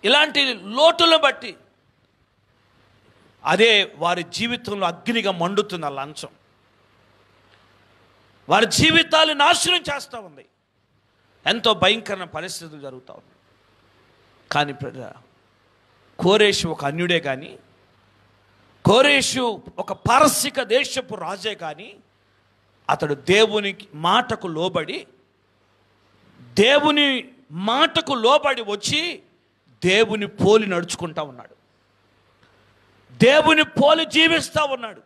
ఇలాంటి లోటులను బట్టి అదే వారి జీవితంలో అగ్నిగా మండుతుంది. ఆ లంచం వారి జీవితాలు నాశనం చేస్తూ ఉంది. ఎంతో భయంకరమైన పరిస్థితులు జరుగుతూ ఉన్నాయి. కానీ కోరేషు ఒక అన్యుడే కానీ, కోరేషు ఒక పారసిక దేశపు రాజే కానీ, అతడు దేవుని మాటకు లోబడి వచ్చి దేవుని పోలి నడుచుకుంటా ఉన్నాడు. దేవుని పోలి జీవిస్తూ ఉన్నాడు.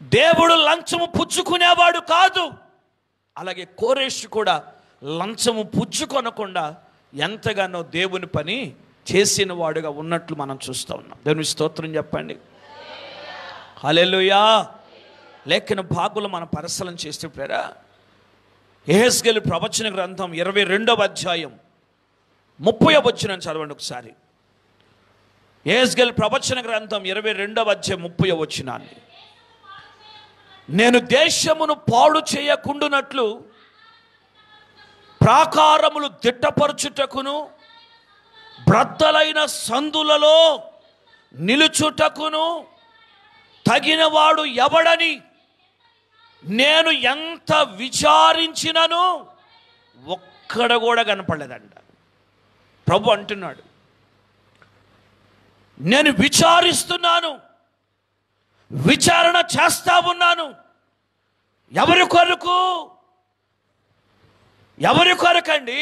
దేవుడు లంచము పుచ్చుకునేవాడు కాదు. అలాగే కోరేషు కూడా లంచము పుచ్చుకొనకుండా ఎంతగానో దేవుని పని చేసిన వాడుగా ఉన్నట్లు మనం చూస్తూ ఉన్నాం. దేవుని స్తోత్రం చెప్పండి. హల్లెలూయా. లేఖన భాగులు మనం పరిశీలన చేస్తే ప్రేరా, యెహెజ్కేలు ప్రవచన గ్రంథం 22వ అధ్యాయం 30వ వచనం చదవండి ఒకసారి. యెహెజ్కేలు ప్రవచన గ్రంథం 22వ అధ్యాయం 30వ వచనాన్ని, నేను దేశమును పాడు చేయకుండునట్లు ప్రాకారములు దిట్టపరచుటకును బ్రద్దలైన సందులలో నిలుచుటకును తగినవాడు ఎవడని నేను ఎంత విచారించినను ఒక్కడ కూడా కనపడలేదంట. ప్రభు అంటున్నాడు, నేను విచారిస్తున్నాను, విచారణ చేస్తా ఉన్నాను. ఎవరి కొరకండి?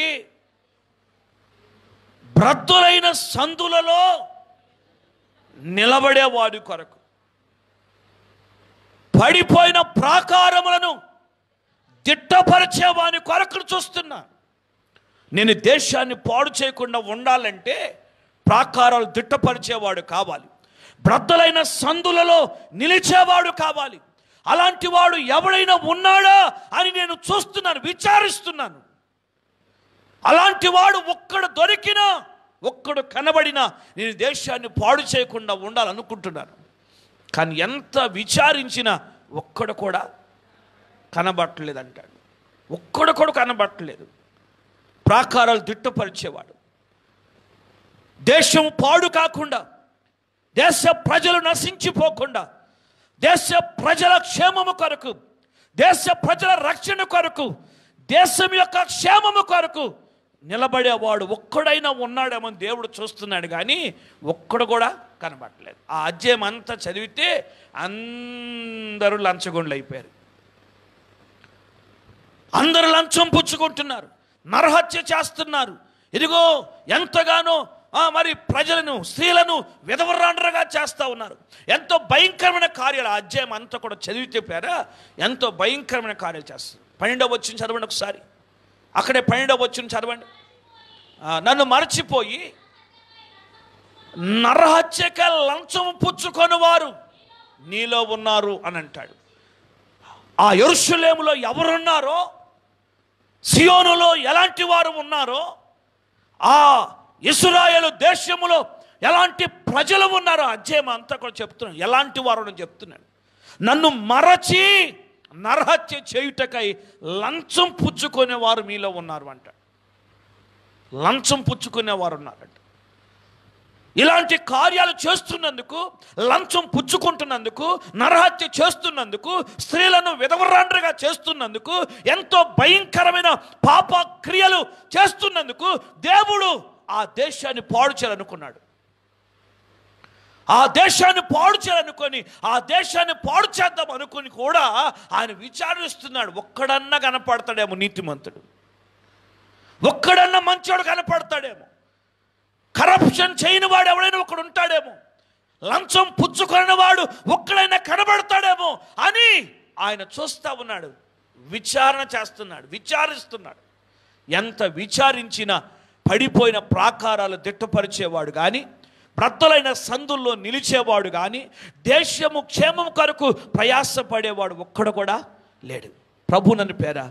బ్రద్దులైన సందులలో నిలబడేవాడి కొరకు, పడిపోయిన ప్రాకారములను దిట్టపరిచేవాని కొరకు చూస్తున్నా. నేను దేశాన్ని పాడు చేయకుండా ఉండాలంటే ప్రాకారాలు దిట్టపరిచేవాడు కావాలి, బ్రద్దలైన సందులలో నిలిచేవాడు కావాలి. అలాంటి వాడు ఎవడైనా ఉన్నాడా అని నేను చూస్తున్నాను, విచారిస్తున్నాను. అలాంటి వాడు ఒక్కడు దొరికినా, ఒక్కడు కనబడినా నేను దేశాన్ని పాడు చేయకుండా ఉండాలనుకుంటున్నాను. కానీ ఎంత విచారించినా ఒక్కడు కూడా కనబట్టలేదు అంటాడు. ఒక్కడు కూడా కనబట్టలేదు. ప్రాకారాలు దిట్టపరిచేవాడు, దేశం పాడు కాకుండా, దేశ ప్రజలు నశించిపోకుండా, దేశ ప్రజల క్షేమము కొరకు, దేశ ప్రజల రక్షణ కొరకు, దేశం యొక్క క్షేమము కొరకు నిలబడేవాడు ఒక్కడైనా ఉన్నాడేమో దేవుడు చూస్తున్నాడు. కానీ ఒక్కడు కూడా కనబడలేదు. ఆ అధ్యాయం అంతా చదివితే అందరూ లంచగొండలు అయిపోయారు. అందరూ లంచం పుచ్చుకుంటున్నారు, నరహత్య చేస్తున్నారు. ఇదిగో ఎంతగానో మరి ప్రజలను, స్త్రీలను విధవరాండ్రగా చేస్తూ ఉన్నారు. ఎంతో భయంకరమైన కార్యాలు. ఆ అధ్యాయం అంతా కూడా చదివితే పేరా ఎంతో భయంకరమైన కార్యాలు చేస్తారు. 12వ వచనం చదవండి ఒకసారి. అక్కడే 12వ వచనం చదవండి. నన్ను మరచిపోయి నరహత్యక లంచము పుచ్చుకొని వారు నీలో ఉన్నారు అని అంటాడు. ఆ యెరూషలేములో ఎవరున్నారో, సియోనులో ఎలాంటి వారు ఉన్నారో, ఆ ఇశ్రాయేలు దేశములో ఎలాంటి ప్రజలు ఉన్నారో అధ్యాయం అంతా కూడా చెప్తున్నాను. ఎలాంటి వారు అని చెప్తున్నాను. నన్ను మరచి నరహత్య చేయుటకై లంచం పుచ్చుకునేవారు మీలో ఉన్నారు అంట. లంచం పుచ్చుకునేవారు ఉన్నారంట. ఇలాంటి కార్యాలు చేస్తున్నందుకు, లంచం పుచ్చుకుంటున్నందుకు, నరహత్య చేస్తున్నందుకు, స్త్రీలను విధవరాండ్రగా చేస్తున్నందుకు, ఎంతో భయంకరమైన పాప క్రియలు చేస్తున్నందుకు దేవుడు ఆ దేశాన్ని పాడు చేయాలనుకున్నాడు. ఆ దేశాన్ని పాడు చేయాలనుకొని, ఆ దేశాన్ని పాడు చేద్దాం అనుకుని కూడా ఆయన విచారిస్తున్నాడు. ఒక్కడన్నా కనపడతాడేమో నీతిమంతుడు, ఒక్కడన్నా మంచోడు కనపడతాడేమో, కరప్షన్ చేయని వాడు ఎవడైనా ఒకడు ఉంటాడేమో, లంచం పుచ్చుకున్న వాడు ఒక్కడైనా కనబడతాడేమో అని ఆయన చూస్తూ ఉన్నాడు. విచారణ చేస్తున్నాడు, విచారిస్తున్నాడు. ఎంత విచారించినా పడిపోయిన ప్రాకారాలు దిట్టపరిచేవాడు కానీ, బ్రద్దలైన సందుల్లో నిలిచేవాడు కానీ, దేశము క్షేమం కొరకు ప్రయాసపడేవాడు ఒక్కడు కూడా లేడు. ప్రభు నన్ను పేరా,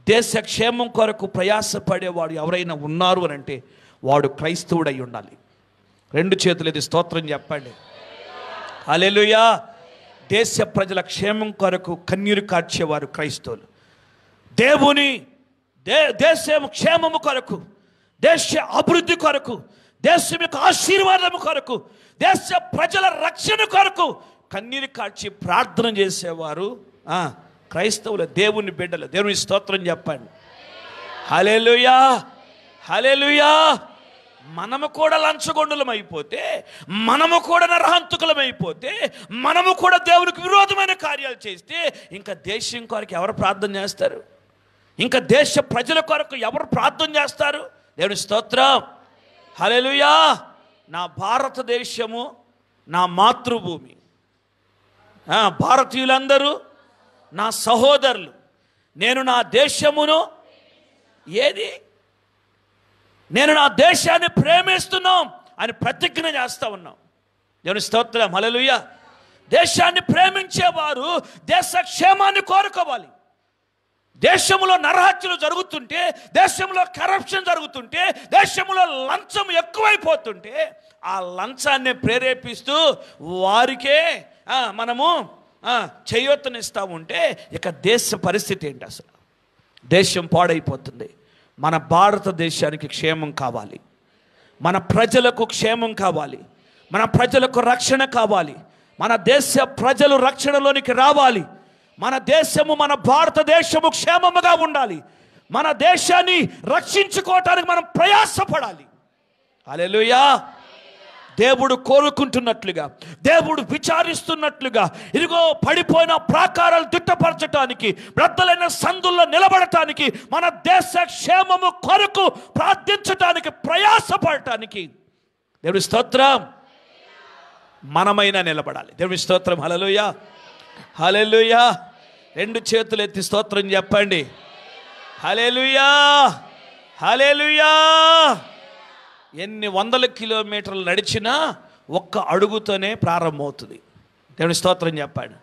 దేశ క్షేమం కొరకు ప్రయాసపడేవాడు ఎవరైనా ఉన్నారు అని అంటే వాడు క్రైస్తవుడై ఉండాలి. 2 చేతులు ఎత్తి స్తోత్రం చెప్పండి. హల్లెలూయా. దేశ ప్రజల క్షేమం కొరకు కన్నీరు కార్చేవారు క్రైస్తవులు. దేశం క్షేమము కొరకు, దేశ అభివృద్ధి కొరకు, దేశం యొక్క ఆశీర్వాదం కొరకు, దేశ ప్రజల రక్షణ కొరకు కన్నీరు కార్చి ప్రార్థన చేసేవారు క్రైస్తవుల దేవుని బిడ్డలు. దేవుని స్తోత్రం చెప్పండి. హల్లెలూయా, హల్లెలూయా. మనము కూడా లంచగొండులం అయిపోతే, మనము కూడా నరహంతకులం అయిపోతే, మనము కూడా దేవునికి విరోధమైన కార్యాలు చేస్తే ఇంకా దేశం కొరకు ఎవరు ప్రార్థన చేస్తారు? ఇంకా దేశ ప్రజల కొరకు ఎవరు ప్రార్థన చేస్తారు? దేవుని స్తోత్రం, హల్లెలూయా. నా భారతదేశము నా మాతృభూమి, భారతీయులందరూ నా సహోదరులు, నేను నా దేశమును నేను నా దేశాన్ని ప్రేమిస్తున్నాం అని ప్రతిజ్ఞ చేస్తూ ఉన్నాం. దేవుని స్తోత్రం, హల్లెలూయా. దేశాన్ని ప్రేమించేవారు దేశ క్షేమాన్ని కోరుకోవాలి. దేశంలో నరహత్యలు జరుగుతుంటే, దేశంలో కరప్షన్ జరుగుతుంటే, దేశంలో లంచం ఎక్కువైపోతుంటే ఆ లంచాన్ని ప్రేరేపిస్తూ వారికే మనము చేయూతనిస్తూ ఉంటే ఇక దేశ పరిస్థితి ఏంటి? అసలు దేశం పాడైపోతుంది. మన భారతదేశానికి క్షేమం కావాలి, మన ప్రజలకు క్షేమం కావాలి, మన ప్రజలకు రక్షణ కావాలి, మన దేశ ప్రజలు రక్షణలోనికి రావాలి, మన దేశము, మన భారతదేశము క్షేమముగా ఉండాలి, మన దేశాన్ని రక్షించుకోవటానికి మనం ప్రయాసపడాలి. హల్లెలూయా. దేవుడు కోరుకుంటున్నట్లుగా, దేవుడు విచారిస్తున్నట్లుగా, ఇదిగో పడిపోయిన ప్రాకారాలు దిట్టపరచటానికి, బ్రద్దలైన సందుల్లో నిలబడటానికి, మన దేశ క్షేమము కొరకు ప్రార్థించటానికి, ప్రయాసపడటానికి దేవుడి స్తోత్రం మనమైనా నిలబడాలి. దేవుడి స్తోత్రం, హల్లెలూయా, హల్లెలూయా. రెండు చేతులు ఎత్తి స్తోత్రం చెప్పండి. హల్లెలూయా, హల్లెలూయా. ఎన్ని వందల కిలోమీటర్లు నడిచినా ఒక్క అడుగుతోనే ప్రారంభమవుతుంది. దేవుని స్తోత్రం చెప్పండి.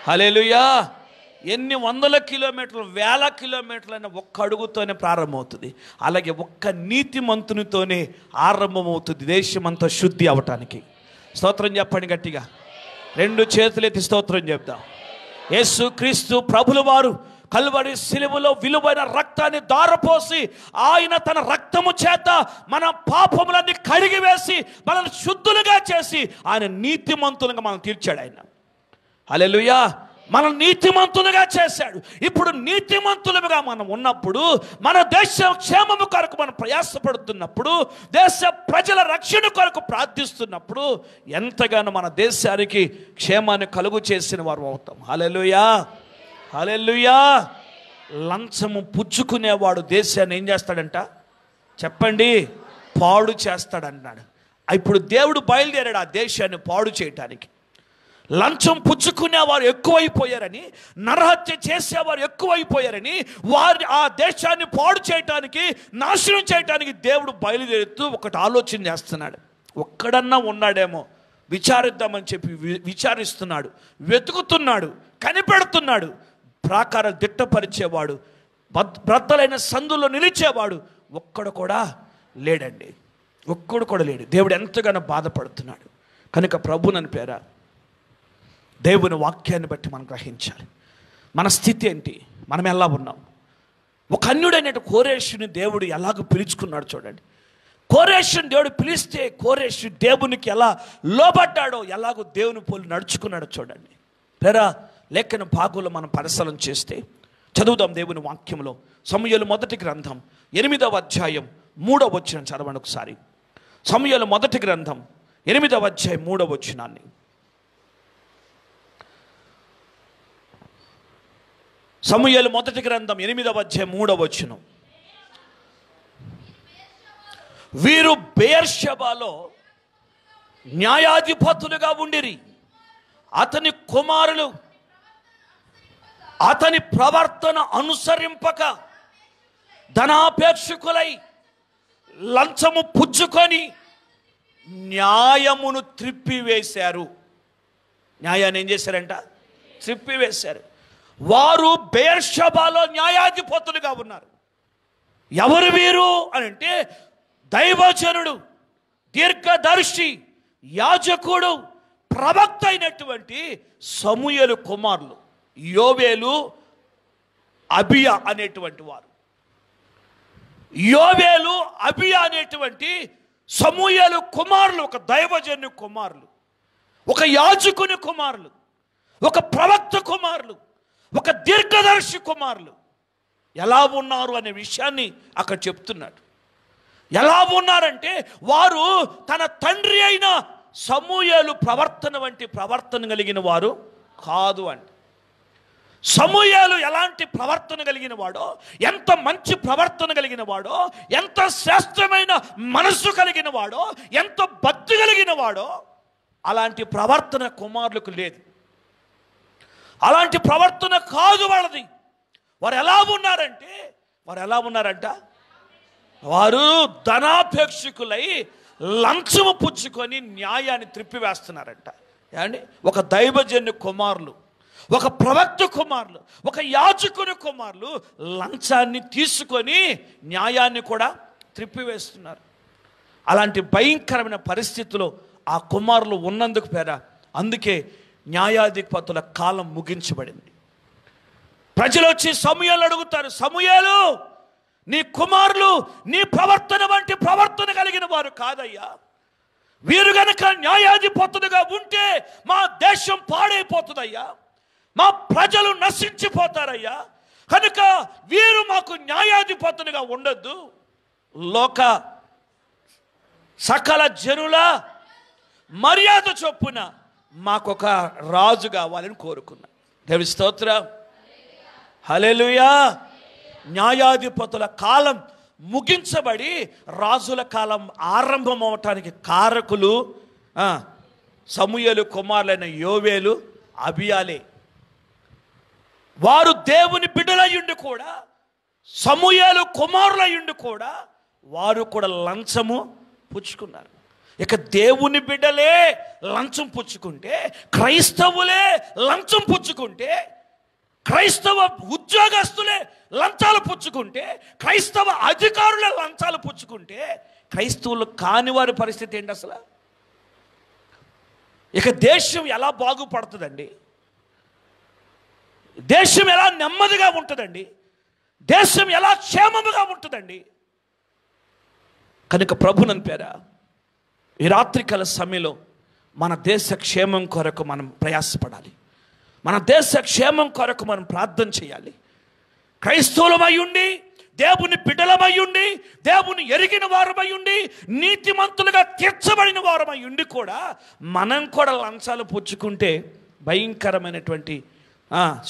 హల్లెలూయా. ఎన్ని వందల కిలోమీటర్లు, వేల కిలోమీటర్లైనా ఒక్క అడుగుతోనే ప్రారంభమవుతుంది. అలాగే ఒక్క నీతిమంతునితోనే ఆరంభమవుతుంది దేశమంతా శుద్ధి అవటానికి. స్తోత్రం చెప్పండి గట్టిగా. రెండు చేతులెత్తి స్తోత్రం చెప్దాం. యేసు క్రీస్తు ప్రభుల వారు కల్వరి శిలువలో విలువైన రక్తాన్ని దారపోసి, ఆయన తన రక్తము చేత మన పాపములన్నీ కడిగివేసి మనల్ని శుద్ధులుగా చేసి ఆయన నీతిమంతులుగా మనం తీర్చాడు. ఆయన హల్లెలూయా, మనం నీతిమంతులుగా చేశాడు. ఇప్పుడు నీతిమంతులుగా మనం ఉన్నప్పుడు, మన దేశ క్షేమము కొరకు మనం ప్రయాసపడుతున్నప్పుడు, దేశ ప్రజల రక్షణ కొరకు ప్రార్థిస్తున్నప్పుడు ఎంతగానో మన దేశానికి క్షేమాన్ని కలుగు చేసిన వారు అవుతాం. హల్లెలూయా, హల్లెలూయా. లంచము పుచ్చుకునేవాడు దేశాన్ని ఏం చేస్తాడంట చెప్పండి? పాడు చేస్తాడన్నాడు. ఇప్పుడు దేవుడు బయలుదేరాడు ఆ దేశాన్ని పాడు చేయటానికి. లంచం పుచ్చుకునేవారు ఎక్కువైపోయారని, నరహత్య చేసేవారు ఎక్కువైపోయారని, వారి ఆ దేశాన్ని పాడు చేయటానికి, నాశనం చేయటానికి దేవుడు బయలుదేరుతూ ఒకటి ఆలోచన చేస్తున్నాడు. ఒక్కడన్నా ఉన్నాడేమో విచారిద్దామని చెప్పి విచారిస్తున్నాడు, వెతుకుతున్నాడు, కనిపెడుతున్నాడు. ప్రాకారం దిట్టపరిచేవాడు, బ్రద్దలైన సందులో నిలిచేవాడు ఒక్కడు కూడా లేడండి. ఒక్కడు కూడా లేడు. దేవుడు ఎంతగానో బాధపడుతున్నాడు. కనుక ప్రభునని పేర దేవుని వాక్యాన్ని బట్టి మనం గ్రహించాలి. మన స్థితి ఏంటి? మనం ఎలా ఉన్నాం? ఒక అన్యుడైన కోరేషుని దేవుడు ఎలాగో పిలుచుకున్నాడు చూడండి. కోరేషుని దేవుడు పిలిస్తే కోరేషు దేవునికి ఎలా లోబడ్డాడో, ఎలాగో దేవుని పోలి నడుచుకున్నాడో చూడండి. లేరా లేఖన భాగంలో మనం పరిశీలన చేస్తే చదువుదాం దేవుని వాక్యంలో. సమూయేలు మొదటి గ్రంథం 8వ అధ్యాయం 3వ వచనం చదవండి ఒకసారి. సమూయేలు మొదటి గ్రంథం 8వ అధ్యాయం 3వ వచనాన్ని. సమూయేలు మొదటి గ్రంథం 8వ అధ్యాయం 3వ వచనం. వీరు బెయేర్షెబాలో న్యాయాధిపతులుగా ఉండిరి. అతని కుమారులు అతని ప్రవర్తన అనుసరింపక ధనాపేక్షకులై లంచము పుచ్చుకొని న్యాయమును త్రిప్పివేశారు. న్యాయాన్ని ఏం చేశారంట? త్రిప్పివేశారు. వారు బెయేర్షెబాలో న్యాయాధిపతులుగా ఉన్నారు. ఎవరు వీరు అని అంటే దైవజనుడు, దీర్ఘదర్శి, యాజకుడు, ప్రవక్త అయినటువంటి సమూయేలు కుమారులు యోవేలు, అబియా అనేటువంటి వారు. యోవేలు, అబియా అనేటువంటి సమూయేలు కుమారులు, ఒక దైవజన్య కుమారులు, ఒక యాజకుని కుమారులు, ఒక ప్రవక్త కుమారులు, ఒక దీర్ఘదర్శి కుమారులు ఎలా ఉన్నారు అనే విషయాన్ని అక్కడ చెప్తున్నాడు. ఎలా ఉన్నారంటే వారు తన తండ్రి అయిన సమూయేలు ప్రవర్తన వంటి ప్రవర్తన కలిగిన వారు కాదు అండి. సమూయేలు ఎలాంటి ప్రవర్తన కలిగిన వాడో, ఎంత మంచి ప్రవర్తన కలిగిన వాడో, ఎంత శ్రేష్టమైన మనస్సు కలిగిన వాడో, ఎంత భక్తి కలిగిన వాడో, అలాంటి ప్రవర్తన కుమారులకు లేదు. అలాంటి ప్రవర్తన కాదు వాళ్ళది. వారు ఎలా ఉన్నారంట వారు ధనాపేక్షకులై లంచము పుచ్చుకొని న్యాయాన్ని త్రిప్పివేస్తున్నారంట. ఏమండి, ఒక దైవజన్య కుమారులు, ఒక ప్రవక్త కుమారులు, ఒక యాజకుని కుమారులు లంచాన్ని తీసుకొని న్యాయాన్ని కూడా త్రిప్పివేస్తున్నారు. అలాంటి భయంకరమైన పరిస్థితిలో ఆ కుమారులు ఉన్నందుకు అందుకే న్యాయాధిపతుల కాలం ముగించబడింది. ప్రజలు వచ్చి సమూయేలు అడుగుతారు, సమూయేలు, నీ కుమారులు నీ ప్రవర్తన వంటి ప్రవర్తన కలిగిన వారు కాదయ్యా. వీరు గనక న్యాయాధిపతులుగా ఉంటే మా దేశం పాడైపోతుందయ్యా, మా ప్రజలు నశించిపోతారయ్యా. కనుక వీరు మాకు న్యాయాధిపతులుగా ఉండొద్దు. లోక సకల జనుల మర్యాద చొప్పున మాకొక రాజు కావాలని కోరుకున్నా. దేవి స్తోత్రం, హల్లెలూయా. న్యాయాధిపతుల కాలం ముగించబడి రాజుల కాలం ఆరంభం అవటానికి కారకులు సమూయేలు కుమారులైన యోవేలు, అబియాలే. వారు దేవుని బిడ్డలయ్యుండి కూడా, సమూయేలు కుమారులయ్యుండి కూడా వారు కూడా లంచము పుచ్చుకున్నారు. ఇక దేవుని బిడ్డలే లంచం పుచ్చుకుంటే, క్రైస్తవులే లంచం పుచ్చుకుంటే, క్రైస్తవ ఉద్యోగస్తులే లంచాలు పుచ్చుకుంటే, క్రైస్తవ అధికారులే లంచాలు పుచ్చుకుంటే, క్రైస్తవులు కాని వారి పరిస్థితి ఏంటి అసలు? ఇక దేశం ఎలా బాగుపడుతుందండి? దేశం ఎలా నెమ్మదిగా ఉంటుందండి? దేశం ఎలా క్షేమముగా ఉంటుందండి? కనుక ప్రభునందు పేరా ఈ రాత్రికాల సమయంలో మన దేశ క్షేమం కొరకు మనం ప్రయాసపడాలి. మన దేశ క్షేమం కొరకు మనం ప్రార్థన చేయాలి. క్రైస్తవులమై ఉండి, దేవుని బిడ్డలమై ఉండి, దేవుని ఎరిగిన వారమై ఉండి, నీతిమంతులుగా తీర్చబడిన వారమై ఉండి కూడా మనం కూడా లంచాలు పుచ్చుకుంటే భయంకరమైనటువంటి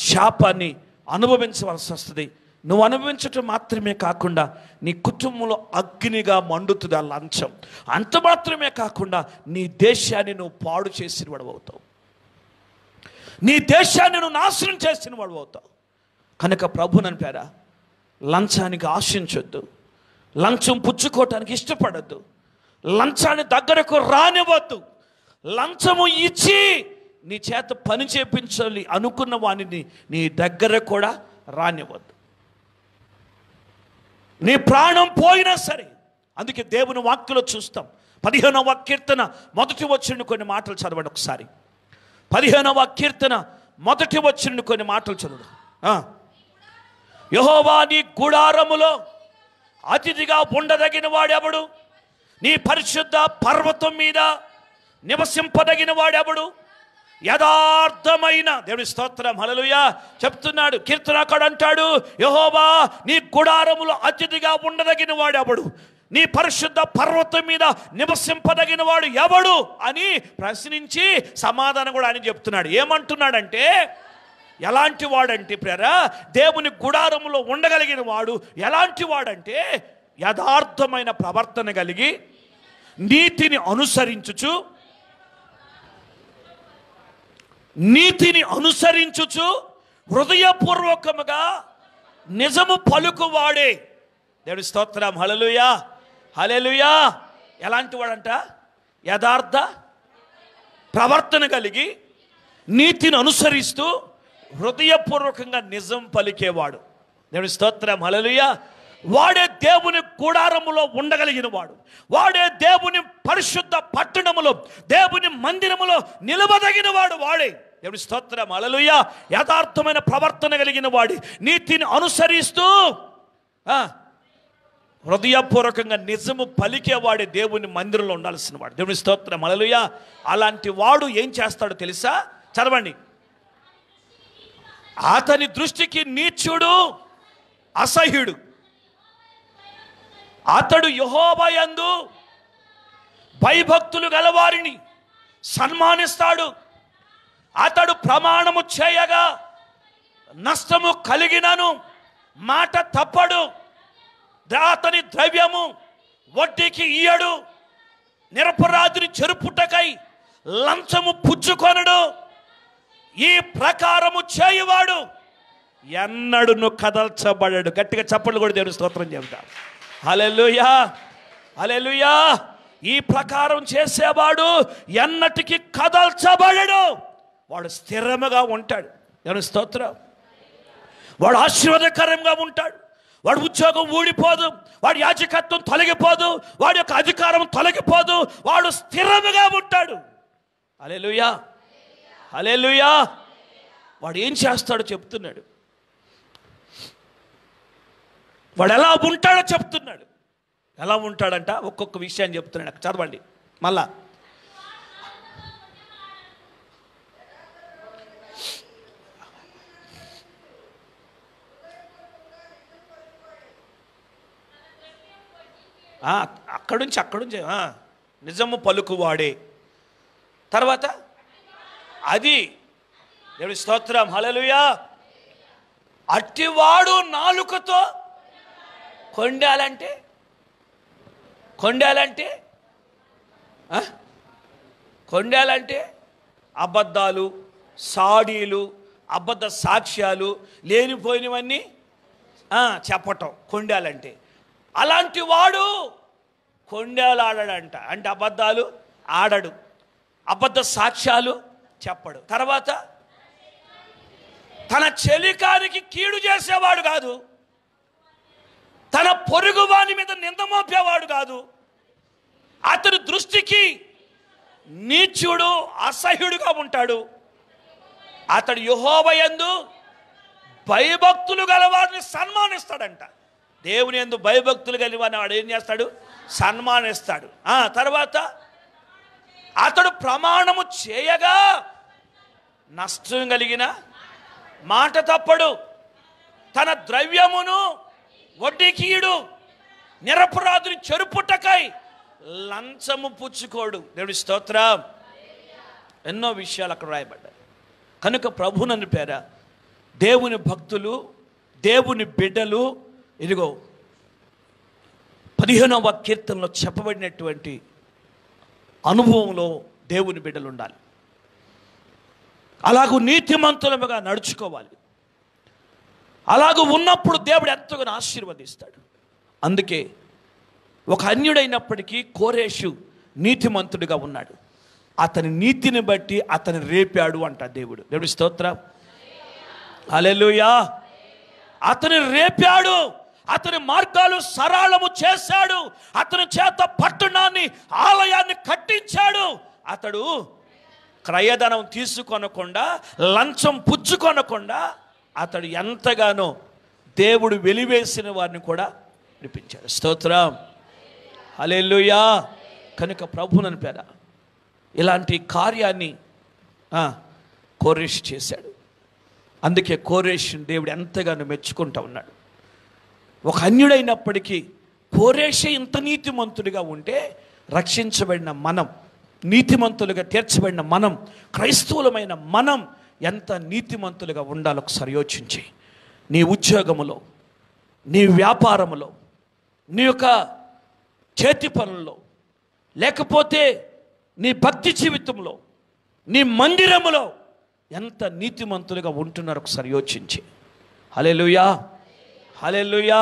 శాపాన్ని అనుభవించవలసి వస్తుంది. నువ్వు అనుభవించటం మాత్రమే కాకుండా నీ కుటుంబంలో అగ్నిగా మండుతుంది ఆ లంచం. అంత మాత్రమే కాకుండా నీ దేశాన్ని నువ్వు పాడు చేసిన వాడు అవుతావు, నీ దేశాన్ని నువ్వు నాశనం చేసిన వాడు అవుతావు. కనుక ప్రభునని పేరా లంచానికి ఆశించొద్దు, లంచం పుచ్చుకోవటానికి ఇష్టపడద్దు, లంచాన్ని దగ్గరకు రానివ్వద్దు. లంచము ఇచ్చి నీ చేత పని చేపించాలి అనుకున్న వాడిని నీ దగ్గర కూడా రానివ్వద్దు. నీ ప్రాణం పోయినా సరే. అందుకే దేవుని వాక్యలో చూస్తాం, 15వ కీర్తన మొదటి వచనం కొన్ని మాటలు చదవండి ఒకసారి. 15వ కీర్తన మొదటి వచనం కొన్ని మాటలు చదువు. యెహోవా నీ గుడారములో అతిథిగా ఉండదగిన వాడెవడు? నీ పరిశుద్ధ పర్వతం మీద నివసింపదగిన వాడెవడు? యథార్థమైన దేవుని స్తోత్రం, హల్లెలూయా చెప్తున్నాడు కీర్తనకారుడు. అంటాడు, యెహోవా నీ గుడారములో అతిథిగా ఉండదగిన వాడెవడు? నీ పరిశుద్ధ పర్వతం మీద నివసింపదగిన వాడు ఎవడు అని ప్రశ్నించి సమాధానం కూడా ఆయన చెప్తున్నాడు. ఏమంటున్నాడంటే, ఎలాంటి వాడంటే ప్రేరా, దేవుని గుడారములో ఉండగలిగిన వాడు ఎలాంటి వాడంటే, యథార్థమైన ప్రవర్తన కలిగి నీతిని అనుసరించుచు హృదయపూర్వకముగా నిజము పలుకువాడే. దేవుడి స్తోత్రం, హల్లెలూయా హల్లెలూయా. ఎలాంటి వాడంట? యథార్థ ప్రవర్తన కలిగి నీతిని అనుసరిస్తూ హృదయపూర్వకంగా నిజం పలికేవాడు. దేవుడి స్తోత్రం, హల్లెలూయా. వాడే దేవుని గుడారములో ఉండగలిగిన వాడు, వాడే దేవుని పరిశుద్ధ పట్టణములో, దేవుని మందిరములో నిలవదగిన వాడు వాడే. దేవుని స్తోత్రం, హల్లెలూయా. యథార్థమైన ప్రవర్తన కలిగిన వాడి, నీతిని అనుసరిస్తూ హృదయపూర్వకంగా నిజము పలికేవాడే దేవుని మందిరంలో ఉండాల్సిన వాడు. దేవుని స్తోత్రం, హల్లెలూయా. అలాంటి వాడు ఏం చేస్తాడో తెలుసా? చదవండి. అతని దృష్టికి నీచుడు, అసహ్యుడు. అతడు యెహోవా యందు భయభక్తులు గలవారిని సన్మానిస్తాడు. అతడు ప్రమాణము చేయగా నష్టము కలిగినను మాట తప్పడు. అతని ద్రవ్యము వడ్డీకి ఇయ్యడు. నిరపరాధిని చెరుపుటకై లంచము పుచ్చుకొనడు. ఈ ప్రకారము చేయువాడు ఎన్నడును కదల్చబడడు. గట్టిగా చప్పట్లు కూడా దేవుని స్తోత్రం చెబుతాం. హల్లెలూయా, హల్లెలూయా. ఈ ప్రకారం చేసేవాడు ఎన్నటికి కదల్చబడడు. వాడు స్థిరముగా ఉంటాడు. దేవుని స్తోత్రం. వాడు ఆశీర్వాదకరంగా ఉంటాడు. వాడు ఉద్యోగం ఊడిపోదు, వాడి యాజకత్వం తొలగిపోదు, వాడి యొక్క అధికారం తొలగిపోదు. వాడు స్థిరముగా ఉంటాడు. హల్లెలూయా, హల్లెలూయా. వాడు ఏం చేస్తాడో చెప్తున్నాడు. వాడు ఎలా ఉంటాడో చెప్తున్నాడు. ఎలా ఉంటాడంట ఒక్కొక్క విషయాన్ని చెప్తున్నాడు. చదవండి మళ్ళా. అక్కడుంచి నిజము పలుకువాడే. తర్వాత అది దేవుని స్తోత్రం, హల్లెలూయా. అట్టివాడు నాలుకతో కొండాలంటే అబద్ధాలు, సాడీలు, అబద్ధ సాక్ష్యాలు, లేనిపోయినవన్నీ చెప్పటం కొండాలంటే. అలాంటి వాడు కొండేలు ఆడాడంట. అంటే అబద్ధాలు ఆడడు, అబద్ధ సాక్ష్యాలు చెప్పడు. తర్వాత తన చెలికానికి కీడు చేసేవాడు కాదు, తన పొరుగు వాని మీద నింద మోపేవాడు కాదు. అతని దృష్టికి నీచుడు, అసహ్యుడుగా ఉంటాడు. అతడు యెహోవా యందు భయభక్తులు గలవారిని సన్మానిస్తాడంట. దేవుని యందు భయభక్తులు కలిగిన వాడు ఏం చేస్తాడు? సన్మానిస్తాడు. తర్వాత అతడు ప్రమాణము చేయగా నష్టం కలిగిన మాట తప్పడు. తన ద్రవ్యమును వడ్డీకియుడు. నిరపరాధిని చెరుపుటకై లంచము పుచ్చుకోడు. దేవుడి స్తోత్రం. ఎన్నో విషయాలు అక్కడ రాయబడ్డాయి. కనుక ప్రభువుని పేర దేవుని భక్తులు, దేవుని బిడ్డలు, ఇదిగో 15వ కీర్తనలో చెప్పబడినటువంటి అనుభవంలో దేవుని బిడ్డలు ఉండాలి. అలాగూ నీతిమంతులుగా నడుచుకోవాలి. అలాగూ ఉన్నప్పుడు దేవుడు ఎంతగానో ఆశీర్వదిస్తాడు. అందుకే ఒక అన్యుడైనప్పటికీ కోరేషు నీతిమంతుడిగా ఉన్నాడు. అతని నీతిని బట్టి అతని రేపాడు అంట దేవుడు. దేవుడి స్తోత్రం, హల్లెలూయా. అతని రేపాడు, అతని మార్గాలు సరళము చేశాడు, అతని చేత పట్టణాన్ని, ఆలయాన్ని కట్టించాడు. అతడు క్రయధనం తీసుకొనకుండా, లంచం పుచ్చుకొనకుండా అతడు ఎంతగానో దేవుడు వెలివేసిన వారిని కూడా విడిపించాడు. స్తోత్రం, హల్లెలూయా. కనుక ప్రభువుని పేర ఇలాంటి కార్యాన్ని కోరేషు చేశాడు. అందుకే కోరేషుని దేవుడు ఎంతగానో మెచ్చుకుంటూ ఉన్నాడు. ఒక అన్యుడైనప్పటికీ కోరేషే ఇంత నీతిమంతుడిగా ఉంటే రక్షించబడిన మనం, నీతిమంతులుగా తీర్చబడిన మనం, క్రైస్తవులమైన మనం ఎంత నీతిమంతులుగా ఉండాలో ఒకసారి యోచించి, నీ ఉద్యోగములో, నీ వ్యాపారములో, నీ యొక్క చేతి పనుల్లో, లేకపోతే నీ భక్తి జీవితంలో, నీ మందిరములో ఎంత నీతిమంతులుగా ఉంటున్నారో ఒకసారి యోచించి. హల్లెలూయా, హల్లెలూయా.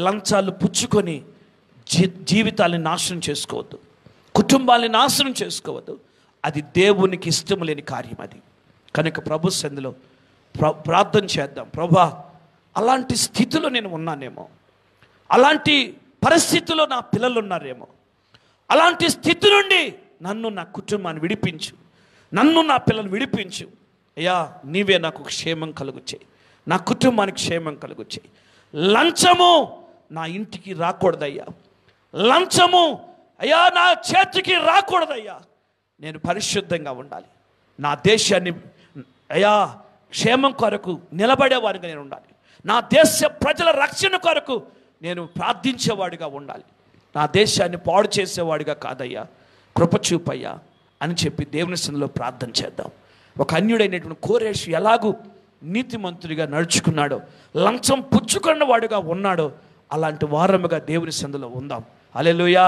లంచాలు పుచ్చుకొని జీవితాన్ని నాశనం చేసుకోవద్దు, కుటుంబాన్ని నాశనం చేసుకోవద్దు. అది దేవునికి ఇష్టం లేని కార్యం అది. కనుక ప్రభు సన్నిధిలో ప్రార్థన చేద్దాం. ప్రభా, అలాంటి స్థితిలో నేను ఉన్నానేమో, అలాంటి పరిస్థితిలో నా పిల్లలు ఉన్నారేమో, అలాంటి స్థితి నుండి నన్ను, నా కుటుంబాన్ని విడిపించు, నన్ను, నా పిల్లలు విడిపించు అయ్యా. నీవే నాకు క్షేమం కలుగు చేయి, నా కుటుంబానికి క్షేమం కలుగు చేయి. లంచము నా ఇంటికి రాకూడదయ్యా. లంచము అయ్యా నా చేతికి రాకూడదయ్యా. నేను పరిశుద్ధంగా ఉండాలి. నా దేశాన్ని అయ్యా క్షేమం కొరకు నిలబడేవాడిగా నేను ఉండాలి. నా దేశ ప్రజల రక్షణ కొరకు నేను ప్రార్థించేవాడిగా ఉండాలి. నా దేశాన్ని పాడు చేసేవాడిగా కాదయ్యా, కృప చూపయ్యా అని చెప్పి దేవుని సన్నిధిలో ప్రార్థన చేద్దాం. ఒక అన్యుడైనటువంటి కోరేషు ఎలాగూ నీతిమంతుడిగా నడుచుకున్నాడో, లంచం పుచ్చుకున్న వాడుగా ఉన్నాడో, అలాంటి వారముగా దేవుని సన్నిధిలో ఉందాం. హల్లెలూయా.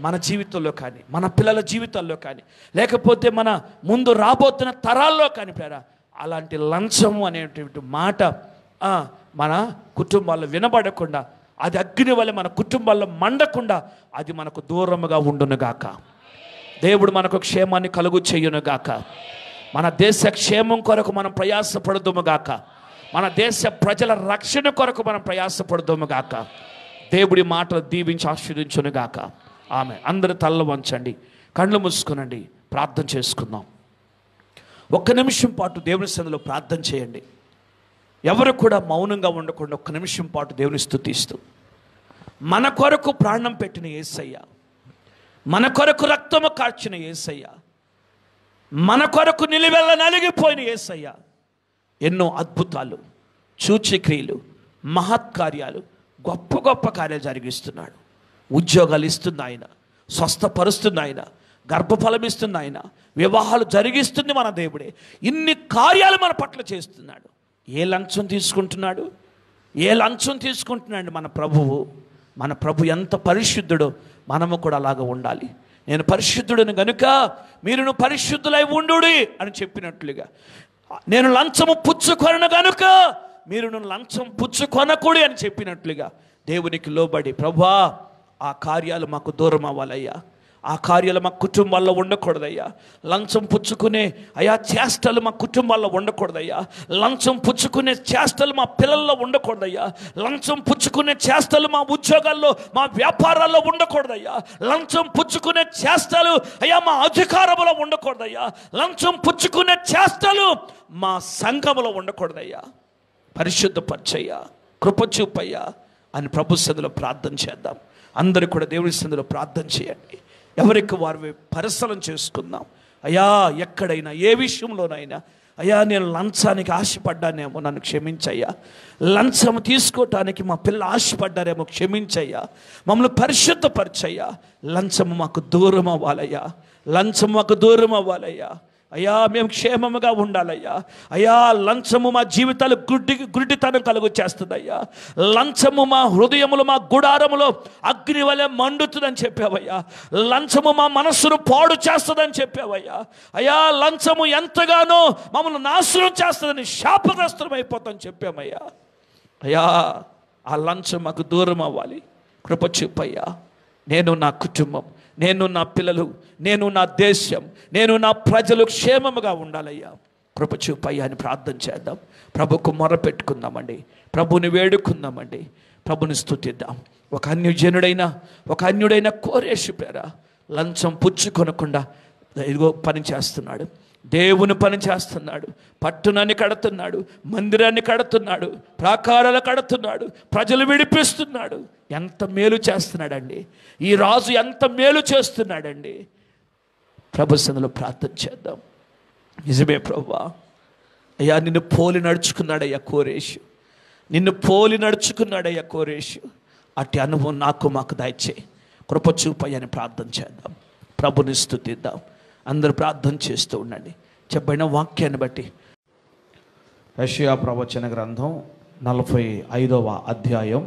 మన జీవితంలో కానీ, మన పిల్లల జీవితాల్లో కానీ, లేకపోతే మన ముందు రాబోతున్న తరాల్లో కానీ ప్రేరా అలాంటి లంచము అనేటువంటి మాట మన కుటుంబాల్లో వినబడకుండా, అది అగ్ని వల్ల మన కుటుంబాల్లో మండకుండా అది మనకు దూరముగా ఉండునుగాక. దేవుడు మనకు క్షేమాన్ని కలుగు చేయునుగాక. మన దేశ క్షేమం కొరకు మనం ప్రయాసపడదుముగాక. మన దేశ ప్రజల రక్షణ కొరకు మనం ప్రయాసపడదుముగాక. దేవుడి మాటలు దీవించి ఆశీర్వదించునుగాక. ఆమె. అందరూ తలలు వంచండి, కళ్ళు మూసుకునండి, ప్రార్థన చేసుకుందాం. ఒక్క నిమిషం పాటు దేవుని సన్నిధిలో ప్రార్థన చేయండి. ఎవరు కూడా మౌనంగా ఉండకుండా ఒక్క నిమిషం పాటు దేవుని స్తుతిస్తూ, మన కొరకు ప్రాణం పెట్టిన యేసయ్య, మన కొరకు రక్తము కార్చిన యేసయ్య, మన కొరకు నిలువెల్ల నలిగిపోయిన యేసయ్య ఎన్నో అద్భుతాలు, సూచక్రియలు, మహత్కార్యాలు, గొప్ప గొప్ప కార్యాలు జరిగిస్తున్నాడు. ఉద్యోగాలు ఇస్తుంది ఆయన, స్వస్థపరుస్తుంది ఆయన, గర్భఫలం ఇస్తుంది ఆయన, వివాహాలు జరిగిస్తుంది మన దేవుడే. ఇన్ని కార్యాలు మన పట్ల చేస్తున్నాడు. ఏ లంచం తీసుకుంటున్నాడు? ఏ లంచం తీసుకుంటున్నాడు మన ప్రభువు? మన ప్రభు ఎంత పరిశుద్ధుడో మనము కూడా అలాగ ఉండాలి. నేను పరిశుద్ధుడిని గనుక మీరును పరిశుద్ధులై ఉండుడి అని చెప్పినట్లుగా, నేను లంచము పుచ్చుకొనను గనుక మీరును లంచం పుచ్చుకొనకూడి అని చెప్పినట్లుగా దేవునికి లోబడి, ప్రభువా ఆ కార్యాలు మాకు దూరం అవ్వాలయ్యా, ఆ కార్యాలు మా కుటుంబాల్లో ఉండకూడదయ్యా. లంచం పుచ్చుకునే అయ్యా చేష్టలు మా కుటుంబాల్లో ఉండకూడదయ్యా. లంచం పుచ్చుకునే చేష్టలు మా పిల్లల్లో ఉండకూడదయ్యా. లంచం పుచ్చుకునే చేష్టలు మా ఉద్యోగాల్లో, మా వ్యాపారాల్లో ఉండకూడదయ్యా. లంచం పుచ్చుకునే చేష్టలు అయ్యా మా అధికారంలో ఉండకూడదయ్యా. లంచం పుచ్చుకునే చేష్టలు మా సంఘములో ఉండకూడదయ్యా. పరిశుద్ధపరచయ్యా, కృప చూపయ్యా అని ప్రభు సన్నిధిలో ప్రార్థన చేద్దాం. అందరూ కూడా దేవుని సన్నిధిలో ప్రార్థన చేయండి. ఎవరికి వారు పరిశీలన చేసుకుందాం. అయ్యా ఎక్కడైనా ఏ విషయంలోనైనా అయ్యా నేను లంచానికి ఆశపడ్డానేమో, నన్ను క్షమించయ్యా. లంచం తీసుకోవటానికి మా పిల్లలు ఆశపడ్డారేమో, క్షమించయ్యా. మమ్మల్ని పరిశుద్ధపరచయ్యా. లంచము మాకు దూరం అవ్వాలయ్యా. లంచం మాకు దూరం అవ్వాలయ్యా. అయ్యా మేము క్షేమముగా ఉండాలయ్యా. అయ్యా లంచము మా జీవితాలు గుడ్డితనం కలుగు చేస్తుందయ్యా. లంచము మా హృదయములు, మా గుడారములో అగ్ని వలె మండుతుందని చెప్పావయ్యా. లంచము మా మనస్సును పాడు చేస్తుందని చెప్పావయ్యా. అయ్యా లంచము ఎంతగానో మమ్మల్ని నాశనం చేస్తుందని, శాపగ్రస్తం అయిపోతుందని చెప్పామయ్యా. అయ్యా ఆ లంచం మాకు దూరం అవ్వాలి. కృప చూపయ్యా. నేను, నా కుటుంబం, నేను, నా పిల్లలు, నేను, నా దేశం, నేను, నా ప్రజలు క్షేమముగా ఉండాలయ్యా. కృప చూపయ్యా అని ప్రార్థన చేద్దాం. ప్రభుకు మొర పెట్టుకుందామండి, ప్రభుని వేడుకుందామండి, ప్రభుని స్తుతిద్దాం. ఒక అన్యుడైన కోరేషు పేర లంచం పుచ్చుకొనకుండా ఇదిగో పని చేస్తున్నాడు. దేవుని పని చేస్తున్నాడు. పట్టణాన్ని కడుతున్నాడు, మందిరాన్ని కడుతున్నాడు, ప్రాకారాలు కడుతున్నాడు, ప్రజలు విడిపిస్తున్నాడు. ఎంత మేలు చేస్తున్నాడండి ఈ రాజు, ఎంత మేలు చేస్తున్నాడండి. ప్రభు సన్నిధిలో ప్రార్థన చేద్దాం. నిజమే ప్రభువా, అయ్యా నిన్ను పోలి నడుచుకున్నాడయ్యా కోరేషు, నిన్ను పోలి నడుచుకున్నాడయ్యా కోరేషు. అట్టి అనుభవం నాకు మాకు దయచేయి. కృప చూపయ్యని ప్రార్థన చేద్దాం. ప్రభుని స్తుతిద్దాం. అందరూ ప్రార్థన చేస్తూ ఉండండి. చెప్పిన వాక్యాన్ని బట్టి యెషయా ప్రవచన గ్రంథం 45వ అధ్యాయం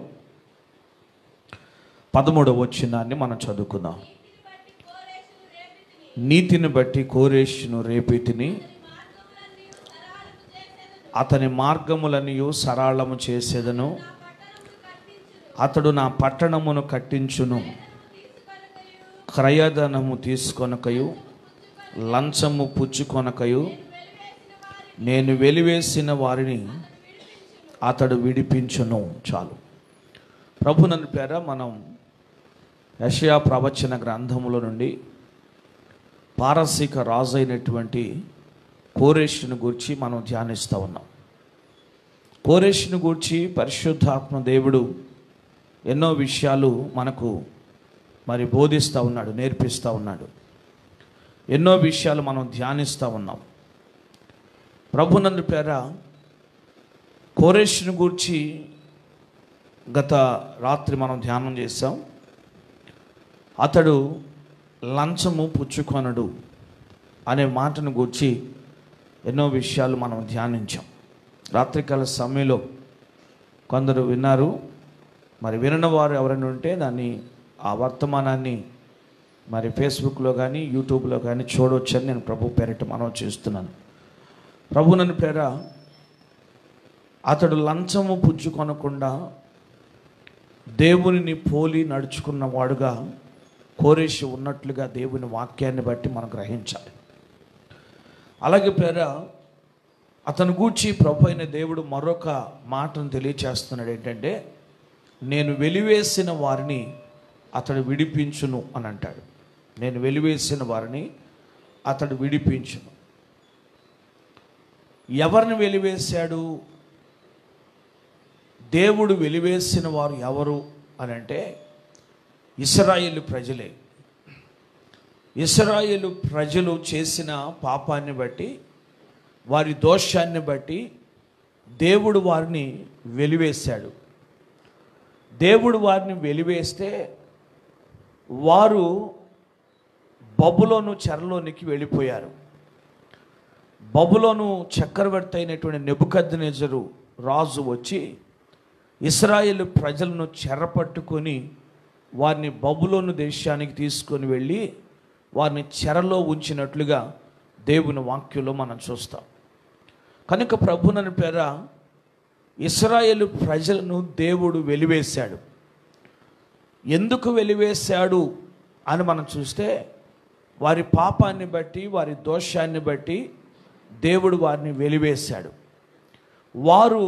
13వ వచనాన్ని మనం చదువుకుందాం. నీతిని బట్టి కోరేషును రేపితిని, అతని మార్గములనియు సరళము చేసేదను. అతడు నా పట్టణమును కట్టించును, క్రయధనము తీసుకొనకయు లంచము పుచ్చుకొనకయు నేను వెలివేసిన వారిని అతడు విడిపించును. చాలు. ప్రభునందు పేర మనం యెషయా ప్రవచన గ్రంథములో నుండి పారసీక రాజు అయినటువంటి కోరేషును గూర్చి మనం ధ్యానిస్తూ ఉన్నాం. కోరేషును గూర్చి పరిశుద్ధాత్మ దేవుడు ఎన్నో విషయాలు మనకు మరి బోధిస్తూ ఉన్నాడు, నేర్పిస్తూ ఉన్నాడు. ఎన్నో విషయాలు మనం ధ్యానిస్తూ ఉన్నాం. ప్రభునందు పేర కోరేషుని గూర్చి గత రాత్రి మనం ధ్యానం చేసాం. అతడు లంచము పుచ్చుకొనడు అనే మాటను గూర్చి ఎన్నో విషయాలు మనం ధ్యానించాం. రాత్రికాల సమయంలో కొందరు విన్నారు. మరి వినని వారు ఎవరైనా ఉంటే దాన్ని ఆ వర్తమానాన్ని మరి ఫేస్బుక్లో కానీ యూట్యూబ్లో కానీ చూడవచ్చని నేను ప్రభు పేరిట మనం చేస్తున్నాను. ప్రభు నన్ను పేర అతడు లంచము పుచ్చుకొనకుండా దేవునిని పోలి నడుచుకున్న వాడుగా కోరేషు ఉన్నట్లుగా దేవుని వాక్యాన్ని బట్టి మనం గ్రహించాలి. అలాగే పేర అతను గూర్చి ప్రభు అయిన దేవుడు మరొక మాటను తెలియచేస్తున్నాడు. ఏంటంటే, నేను వెలివేసిన వారిని అతడు విడిపించును అని అంటాడు. నేను వెలివేసిన వారిని అతడు విడిపించును. ఎవరిని వెలివేశాడు? దేవుడు వెలివేసిన వారు ఎవరు అని అంటే ఇశ్రాయేలు ప్రజలే. ఇశ్రాయేలు ప్రజలు చేసిన పాపాన్ని బట్టి, వారి దోషాన్ని బట్టి దేవుడు వారిని వెలివేశాడు. దేవుడు వారిని వెలివేస్తే వారు బబులోను చెరలోనికి వెళ్ళిపోయారు. బబులోను చక్రవర్తి అయినటువంటి నెబుకద్నెజరు రాజు వచ్చి ఇశ్రాయేలు ప్రజలను చెరపట్టుకొని వారిని బబులోను దేశానికి తీసుకొని వెళ్ళి వారిని చెరలో ఉంచినట్లుగా దేవుని వాక్యంలో మనం చూస్తాం. కనుక ప్రభునని పేర ఇశ్రాయేలు ప్రజలను దేవుడు వెలివేశాడు. ఎందుకు వెలివేశాడు అని మనం చూస్తే, వారి పాపాన్ని బట్టి, వారి దోషాన్ని బట్టి దేవుడు వారిని వెలివేశాడు. వారు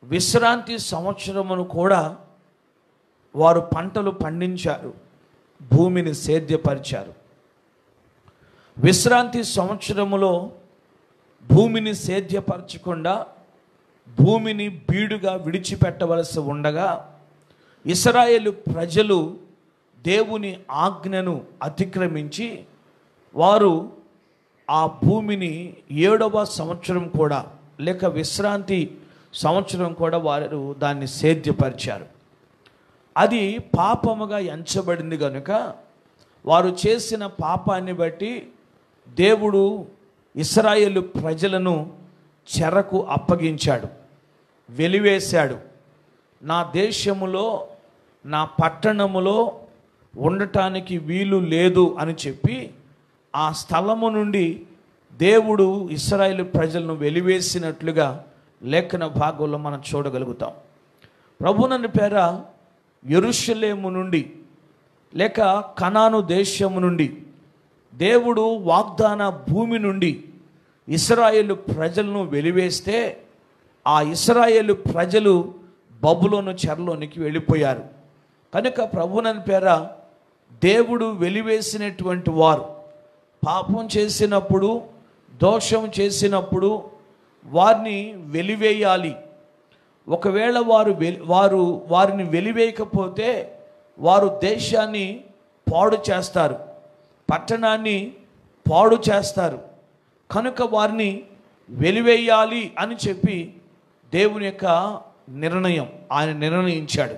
విశ్రాంతి సంవత్సరమును కూడా వారు పంటలు పండించారు, భూమిని సేద్యపరిచారు. విశ్రాంతి సంవత్సరములో భూమిని సేద్యపరచకుండా భూమిని బీడుగా విడిచిపెట్టవలసి ఉండగా ఇశ్రాయేలు ప్రజలు దేవుని ఆజ్ఞను అతిక్రమించి వారు ఆ భూమిని 7వ సంవత్సరం కూడా లేక విశ్రాంతి సంవత్సరం కూడా వారు దాన్ని సేద్యపరిచారు. అది పాపముగా ఎంచబడింది కనుక వారు చేసిన పాపాన్ని బట్టి దేవుడు ఇశ్రాయేలు ప్రజలను చెరకు అప్పగించాడు, వెలివేశాడు. నా దేశములో, నా పట్టణములో ఉండటానికి వీలు లేదు అని చెప్పి ఆ స్థలము నుండి దేవుడు ఇశ్రాయేలు ప్రజలను వెలివేసినట్లుగా లేఖన భాగంలో మనం చూడగలుగుతాం. ప్రభువుని పేర యెరూషలేము నుండి లేక కనాను దేశము నుండి దేవుడు వాగ్దాన భూమి నుండి ఇశ్రాయేలు ప్రజలను వెలివేస్తే ఆ ఇశ్రాయేలు ప్రజలు బబులోను చెరలోనికి వెళ్ళిపోయారు. కనుక ప్రభువుని పేర దేవుడు వెలివేసినటువంటి వారు పాపం చేసినప్పుడు, దోషం చేసినప్పుడు వారిని వెలివేయాలి. ఒకవేళ వారిని వెలివేయకపోతే వారు దేశాన్ని పాడు చేస్తారు, పట్టణాన్ని పాడు చేస్తారు. కనుక వారిని వెలివేయాలి అని చెప్పి దేవుని యొక్క నిర్ణయం ఆయన నిర్ణయించాడు.